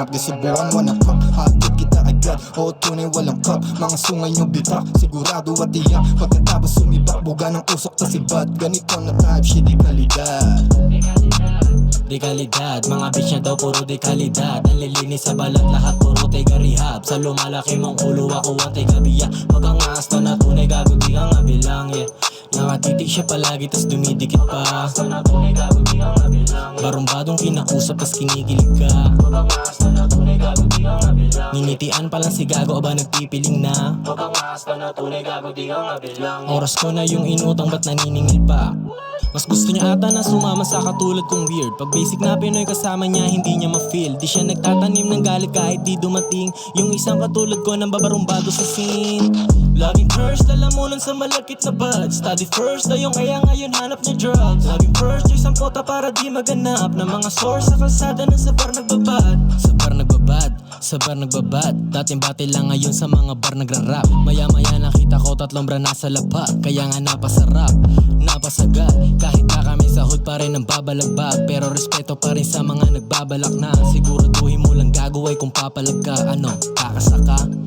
hanap, di subukan mo na pop. Hatid kita agad, oo tunay walang cup. Mga sungay nyo bitak, sigurado at iyak. Pagkatapos sumibak, buga ng usok sa sibat. Ganito na type, shit di kalidad. Dekalidad, mga bitch na daw puro dekalidad. Ang lilinis sa balat, lahat puro tega rehab. Sa lumalaki mong ulo, ako ang tega biya. Magangas na tunay, gago di ka nga bilang, yeah. Nakatitig siya palagi, tas dumidikit pa. Barumbadong kinakusap, tas kinikilig ka. Ninitian pa lang si gago, aba nagpipiling na. Oras ko na yung inutang, ba't naniningil pa? Mas gusto niya ata na sumama sa katulad kong weird. Pag basic na Pinoy kasama niya, hindi niya ma-feel. Di siya nagtatanim ng galit kahit di dumating yung isang katulad ko nang babarumbado sa scene. Laging first, lalamunan sa malakit na bud. Study first, ayong kaya ngayon hanap niya drugs. Laging first, choice ang kota para di maganap ng mga source sa kalsada na sa bar nagbabad. Sa bar nagbabad, sa bar nagbabad. Dating bati lang ngayon sa mga bar nagrarap. Maya-maya nakita ko tatlong bra nasa lapa. Kaya nga napasarap, napasagat. Kahit na kami sa hood pa rin ang babalagbag. Pero respeto pa rin sa mga nagbabalak na. Siguraduhin mo lang gago ay kung papalag ka. Ano, kakasaka?